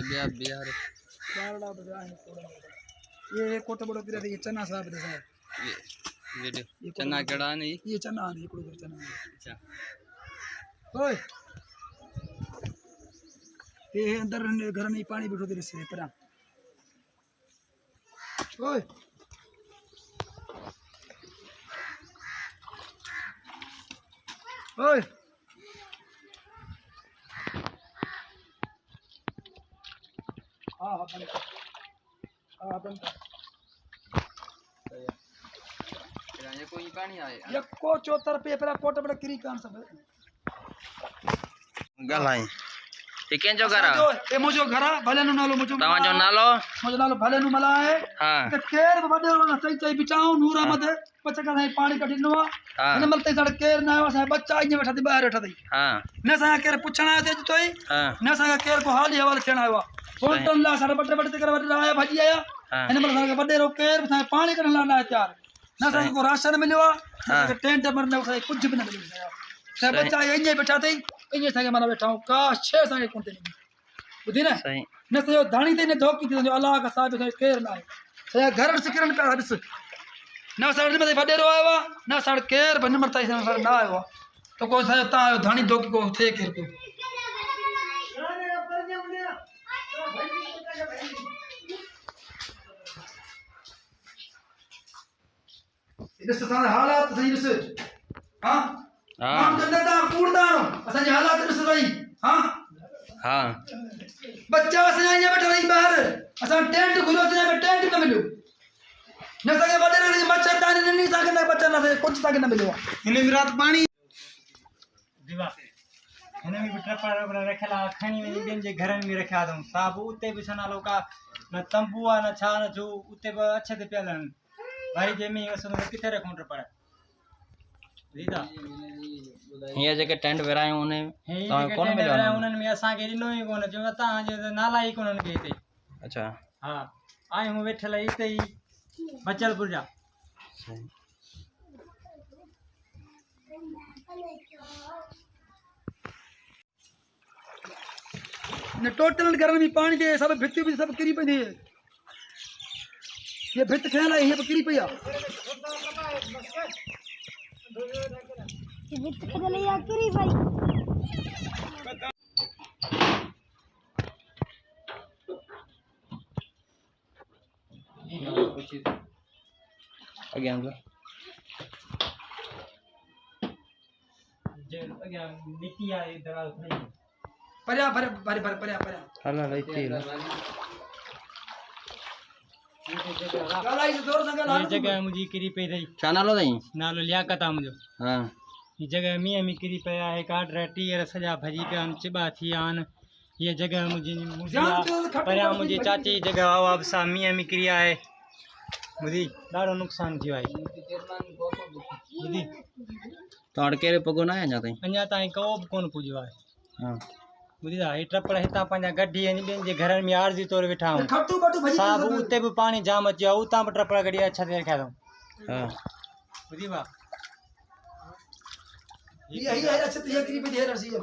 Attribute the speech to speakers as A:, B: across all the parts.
A: बिहार बिहार
B: ये कोट बड़ो किरा ये चना साहब दे साहब
A: ये चना केड़ा नहीं
B: ये चना नहीं कोड़ चना
A: अच्छा
B: ओए ये अंदर घर में पानी बैठो तेरे से परा ओए ओए हाँ बंद
A: ये कोई पानी आए
B: ये को चौतर पे परा कोट बड़ा किरी कान सब
A: गलाई ये कें जो करा
B: ए मुजो घरा भले नु नालो मुजो
A: तवा जो नालो
B: मुजो नालो भले नु मला है
A: हां
B: ते केर बडे ना सही सही बिचाओ नूरा मत पचका है पानी कटिनवा ने मलते सड़ केर ना सा बच्चा इन बैठा दी बाहर बैठा दी
A: हां
B: ने सा केर पूछना है तोई
A: हां
B: ने सा केर को हाल हवाल खेना आया कौन तो ला सड़ बड़े बड़े कर आया भजी आया ने मल सा बडे रो केर सा पानी कटन ला ना तैयार ना सा को राशन मिलवा टेंट मरने सा कुछ भी ना मिलवा सा बच्चा इन बैठा थे इन सा के माना बैठा का छे सा कोते नहीं बुधी ना
A: सही
B: न तो धाणी ते ने धोकी थी जो अल्लाह का साहब से केर ना है से घर से किरण का हदस ना सड़ में बडे रो आया ना सड़ केर बन मरता है ना आया तो को सा ता धाणी धोकी को थे केर को इस सारे हालात सही से हां हम जनता कूड़दा असन हालात से सही हां
A: हां
B: बच्चा से आया बैठा नहीं बाहर असन टेंट खुलो से टेंट न मिलो न सके बड़े ने मच्छर दानी नहीं सके ना बच्चा ना कुछ सके ना मिलो इने रात पानी
C: दीवा इने भी ट्रपर रखला खणी में बेन जे घर में रखा दूं साहब उते भी सना लोका न तंबुआ न छा न जो उते अच्छे से पेलन भाई जे में असो किथे रखूं ट्रपर रीदा
A: ये जगह टेंट वेराय उन्हें तो कौन मिलो
C: उन्हन में असा के दिनो ही कोन जो ता जे नाला ही कोन के ते
A: अच्छा
C: हां आए हूं बैठला इते ही बचलपुर जा
B: न टोटल घर में पानी दे सब भित्ती भी सब किरी पई ये भित्त खेला ये किरी पई
D: ये भित्त खेला या किरी भाई
A: आगे हम
C: जे अगे मिट्टी आ दराल खड़ी
B: पर्या पर्या भरे भरे पर्या पर्या
A: हला रहती है
B: गालाई से जोर से गाला
C: ये जगह मुझे किरी पे दई
A: चाना लो दई
C: नालो लियाकत आ मुझो
A: हां
C: ये जगह मियां मी किरी पे है काट रटी और सजा भजी पे अन चिबा थी आन ये जगह मुझे पर्या मुझे चाची जगह अब सा मियां मी किरी है मुझे दारो नुकसान थी भाई मुझे
A: तो अड़के रे पगो ना जाते
C: अन्या ताई को कोन पुजो है
A: हां
C: मुझे ही ट्रपड़ हिता पंजा गड्डी इन बेन जे घर में आरजी तोर बैठा हूं
B: खट्टू बटू भजी
C: साहब उते भी पानी जाम अचिया उता में ट्रपड़ गड़ी अच्छा से रखा दूं
A: हां
C: बुझी बा
B: ये अच्छा तो ये किरी पे दे रसी है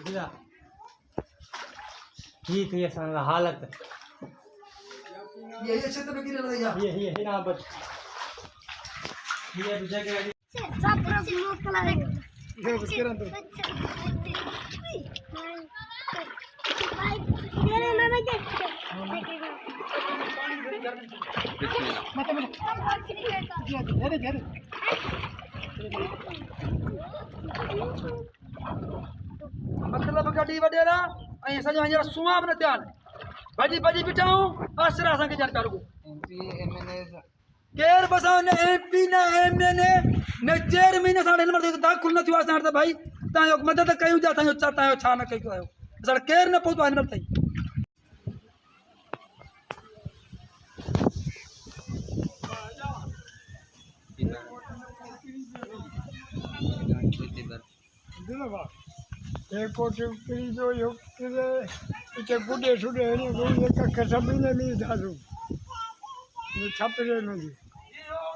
C: बुझा ठीक है सन हालत
B: ये अच्छा तो किरी लगा
C: ये ना बच ये जगह
D: सब लोग कला रे
B: दे बस किरण तो
D: भाई तेरे नाना के
B: मतलब गड्डी वडेरा ऐ सजा जरा सुआब न त्यान भजी भजी बिठाऊं आसरा संग जानकार को केर बसाओ ने एमपी ने एमएनए ने चेयरमैन साडे नंबर दे दाखिल न थियो साडे भाई ता मदद कयू जाता हो चाहता हो छा न कयो आयो सर केर न पहुंचवा नंबर तई
E: एक कोटी जो यो किरे इचे गुडे सुडे ने गोले का कसबीने नहीं दारू ने छपरे नहीं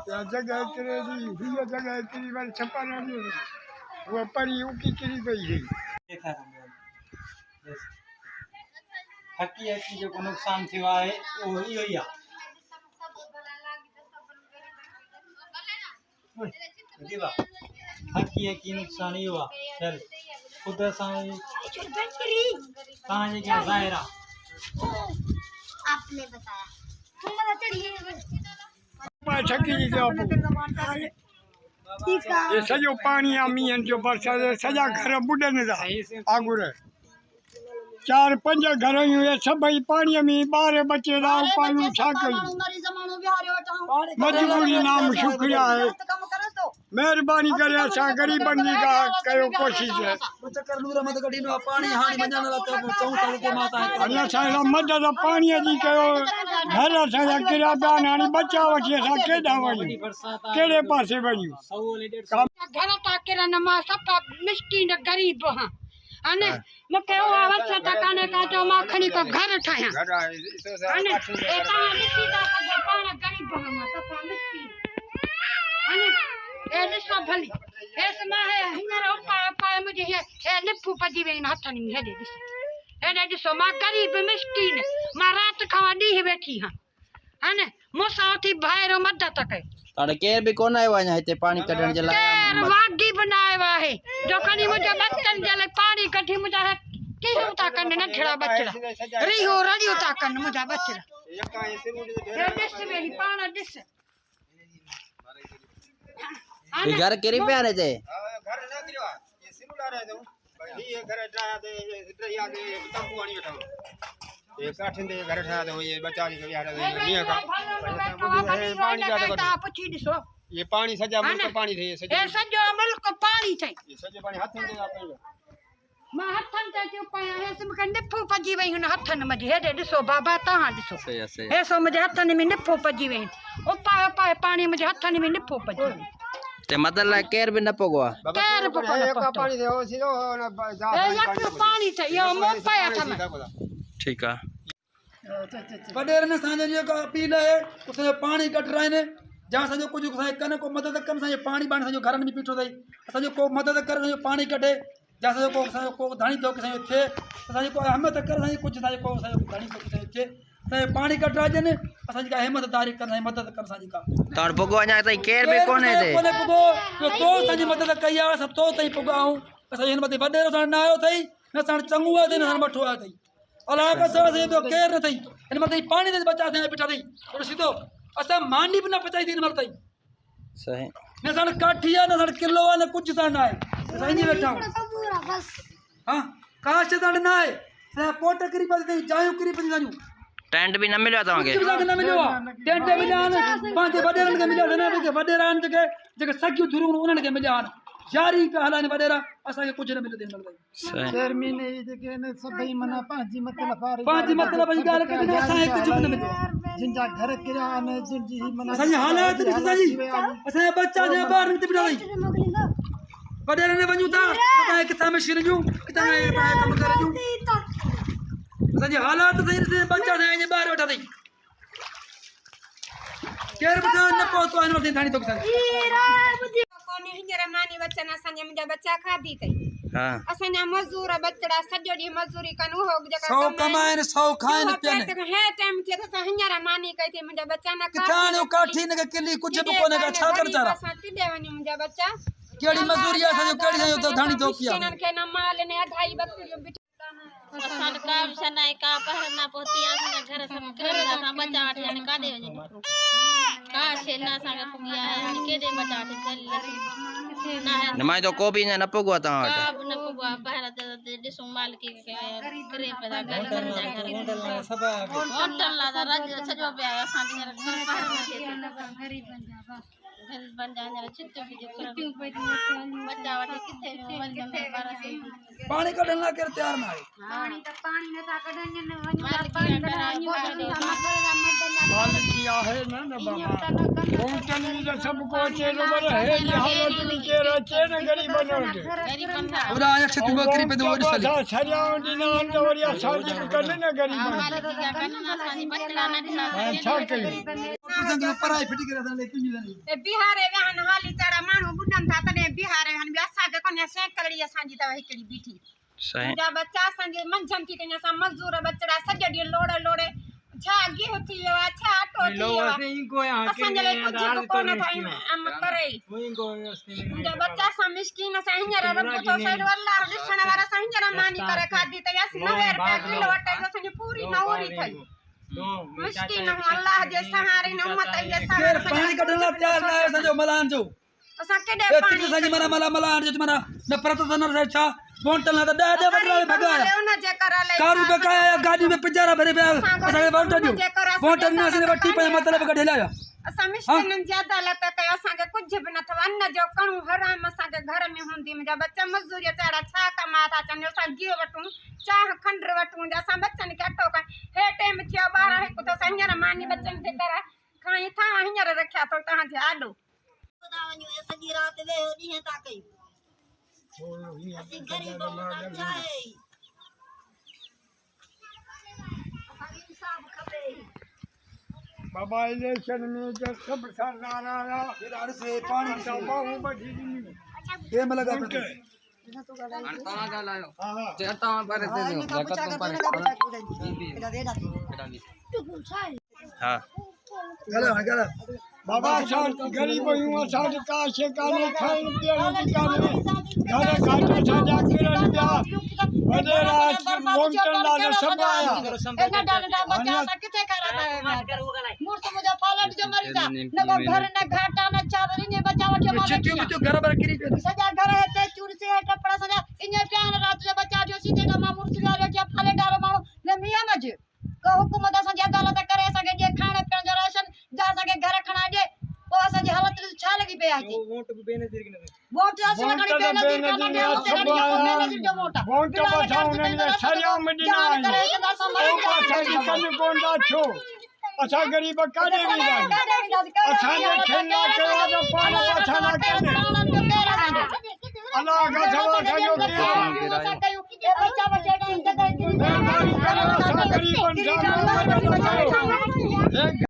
E: या जगह करे दी ये जगह तेरी वाली छपा नहीं वो परी उकी किरी गई है
C: देखा हकी जो को नुकसान थियो आहे उहो इहो ई आहे। दीवा हकी नुकसान इहो आहे। चल ख़ुदि सां तव्हांजे क्या ज़ाहिर आहे।
D: आपने बताया हमारा चढ़िए
E: छकी जी जो ये सॼो पाणी आहे मींहं जो बरसाति सॼा घर ॿुॾनि था आगुर 4-5 घर हुए सभई पाणीअ में ॿार बचे था पायूं छा कयूं मजबूरी नाम शुक्रिया आहे महिरबानी करे असां ग़रीबनि जी कयो कोशिश अञा असां मदद पाणीअ जी कयो घर असांजा किरिया पिया आहिनि हाणे बचा वठी असां केॾां वञूं कहिड़े पासे वञूं
F: घर था किरन मां सफ़ा मिस्कीन ग़रीब हाँ अने मूंखे उहा वसत कान्हे का जो मां खणी को घर ठाहियां अने तव्हां ॾिसी था सघो पाण ग़रीब हाँ मां सफ़ा मिस्कीन अने ए ॾिसो भली हेसि मां हींअर उपाय मुंहिंजी हे निफू पजी वई आहिनि हथनि में हेॾे ॾिसो हेॾे ॾिसो मां ग़रीब मिस्कीन मां राति खां ॾींहुं वेठी हाँ अने मूंसां उथी ॿाहिरि मदद कयो
A: ताड़े केर भी कोन आयो अञा हिते पानी कढण जे लाइ
F: केर वागी बनायो आहे जो खणी मुंहिंजे बचनि जे लाइ पाणी कढी मुंहिंजा कीअं था कनि नंढड़ा बचड़ा रिहो रड़ियूं था कनि मुंहिंजा बचड़ा ॾिस वेही पाण ॾिस
A: ये घर केरी पे आ रहे थे
C: घर न गिरो ये सिमुला रहे थे ये घर ठाया थे इतरिया दे तंबू आनी बैठा ये काठन दे घर ठाया थे ये बच्चा जी बिहार दे निया का पानी का देखो
F: पुछी ॾिसो
C: ये पानी सजा मुल्क पानी थे
F: हे सॼो मुल्क पाणी थई
C: ये सजे पानी हथन दे आप
F: मां हथनि ते चुप आहियां हेसि मूंखे निफू पजी वई हुन हथनि में हेॾे ॾिसो बाबा तव्हां ॾिसो
A: सही है सही
F: हेसो मुंहिंजे हथनि में निफू पजी वई उपाय उपाय पाणी मुंहिंजे हथनि में निफू पजी वई
A: ते मदद लाइ केर भी न पोगो आ
F: केर बि कोन पहुतो।
C: पानी दे ओ सीधो
F: हे यक पाणी थई इहो मूं पए हथ में
A: ठीक है
B: वॾेर ने असांजे जेको अपील आहे उसे पाणी कढराइनि जहाँ असांजो कुझु असांजे कन को मदद कनि असांजो पाणी बाणी असांजो घरनि में बीठो अथई असांजो को मदद करे असांजो पाणी कढे या असांजो को धाणी थो असांजो थिए असांजी को अहमियत करे असांजी कुझु असांजो को असांजो धाणी थो असांजो थिए असांजो पाणी कढराइजनि असांजी का अहमतदारी कनि असांजी मदद कनि असांजी का
A: ताड़ पोगो अञा ताईं केर भी कोने थे
B: कोने पुॻो तो असांजी मदद कई आहे असां तो ताईं पुॻा आहियूं असांजे हिन मथे वॾेरो असां न आयो अथई न असां चङो आहे न असां मठो आयो अथई अलाह कसम से ॿियो केरु न अथई हिन मथे पाणी ते बचा असां बीठा अथई थोरो सिधो असां मानी बि न पचाई थी हिन महिल ताईं
A: सही
B: न साढ़े काठी है न साढ़े किलो है न कुछ साढ़े ना है सही बैठा हूँ
D: बस
B: हाँ काश साढ़े ना है से पोट करी पर कहीं जायूं करी पर जायूं
A: टेंट भी न मिलो तव्हांखे
B: कुछ भी न मिलो टेंट मिला न पांच वडेरन के मिला न के वडेरान जके सकियो धुरू उन्हनि के मिला यारी पे हलाने वडेरा असा के कुछ न मिले दिन मिलदा
A: सही
E: चेयरमैन जे के ने सभई मना पांच मतलब
B: जी गाल के असा एक कुछ न मिले
E: जिनजा घर किरा ने जिनजी मना
B: असा हालात ॾिसदा जी असा बच्चा जे बाहर निकल बिड़ा वडेरा ने वञू था तो किथा में शिर जूं किथा में कम करे जूं असा जी हालात सही से बच्चा से बाहर बैठा थई केर बता न पहुंचो इन वरती थानी तो
F: कोनी हींअर मानी वचन असांजा मुंहिंजा बच्चा खाधी अथई
A: हां
F: असांजा मज़दूर बचड़ा सॼो ॾींहुं मज़दूरी कनि उहो जेका
B: 100 कमाइनि 100 खाइनि पीअनि
F: हे टाइम थिए त असां हींअर मानी कई थी मुंहिंजा बच्चा न
B: किथां जो काठी न किली कुछ भी कोने का छा कर चारा
F: असां किथे वञूं मुंहिंजा बच्चा
B: केड़ी मजदूरी आहे असांजो केड़ी असांजो तो धाणी धोकी आहे
F: हिननि खे न माल ने अढाई बकरियूं बिठ
G: असां का सनाई का पहर ना पोती असां घर सब करे असां बच्चा वठी हाणे काॾे वञे का शे ना असां खे पुगिया है केॾे बच्चा वठी चली ना
A: न मां तो को भी न पोगो तव्हां वटि
G: का न पुगवा पहर ते ॾिसूं मालिक करे पैदा घर
C: सब
G: होटल ला राज सजो पिया असां हींअर घर पहर न थिए घर बन जाने चिट्टी भी बच्चा वठी किथे
B: पानी कढण लाइ केरु तयार न आहे
F: पाणी नथा कढनि
E: मालिकी आहे न बाबा होटल में तो सब को अचे तो पर है ये हालत में के अचे न गरीबन वटि
B: ओला आया छती बकरी पे दो साली
E: छरिया दिना तो वरिया शादी करने न गरीबन छा कयूं
B: संग पराई फिटी करे असां लेकिन
F: बिहारे वहन हाली चढ़ा माण्हू ॿुधनि था तॾहिं बिहारे वहन ॿिया असांखे कोन्हे सैकड़ड़ी असांजी अथव हिकिड़ी बीठी
A: सही
F: मुंहिंजा बच्चा असांजे मंझंदि थी कई असां मज़दूर बचड़ा सॼो ॾींहुं लोड़े लोड़े छा गेहूं थी वियो आहे छा अटो थी वियो आहे असांजे लाइ कुझु बि कोन करे मुंहिंजा बच्चा असां मिसकीन असां हींअर रब थो सही अलाह ॾिसण वारा असां हींअर मानी करे खाधी अथई 90 रुपया किलो अटे जो असांजी पूरी नहूरी ठही मिसकीन हूं अलाह जे सहारे न उम्मत जे
B: केर
F: सहारे
B: पाणी कढण लाइ तयार न आहे असांजो मलान जो
F: असां केॾे
B: एतिरी असांजी माना मलान जो माना नफ़रत न छा वोटन लाइ त ॾह वॾा भॻाया
F: उनजे करे
B: कारू बेकाया गाॾी में पिंजारा भरे पिया असांखे वोट ॾियो वोटनि में असांखे वठी पिया मतिलबु कढे लाया
F: असां मिसकिननि जी अदालत कयो असांखे कुझु बि न थियो अन्न जो कणु हराम असांजे घर में हूंदी मुंहिंजा बच्चा मज़दूरी वीचारा छा कमा था अचनि असां गिहु वठूं चाह खंड वठूं असां बच्चनि खे अटो खां हे टाइम थियो 12 हिकु त असां हींअर मानी बच्चनि जे करे खणी था हींअर रखिया अथव तव्हांजे आॾो
G: सॼी राति वेहो ॾींहं था कयूं असीं ग़रीब छा आहे असांखे इंसाफ़ खपे
E: बाबा इलेक्शन में जो सब सरकार आया
B: से पानी
E: तो बहु बची दी
B: ये में लगा
A: हाँ
B: गला
E: बाबा साथ गरीब यूं साथ का से काने खाइन पियण की काने घर घाटा साजा किरण जा वडे रात मोंटन ला सब आया
F: एना डालडा बच्चा सा किथे करा मूर्त मुझे पालट जो मरी जा न को घर न घाटा न चावल ने बच्चा वठे मां
B: चिट्टियों में तो घर पर गिरी पे
F: सजा घर है ते चूर से कपड़ा सजा इने प्यान रात जो बच्चा जो सीधे न मां मूर्त वाले के फले डालो मां ने मियां मज को हुकूमत असा जी अदालत करे सके जे खाने पीने जो राशन जा सके घर खणा दे वो असा जी हालत छा लगी पे आज
C: वोट बेनजीर के
F: वोट असा कणी बेनजीर का ना बेनजीर जो मोटा
E: वोट बचाओ ने छरिया मदीना है ओ पाछा कन कोंडा छो असा गरीब काडे भी असा ने खेलना कयो तो पान पाछा ना करे अल्लाह का सवा जो
F: बच्चा बच्चा की जगह
E: गरीब इंसान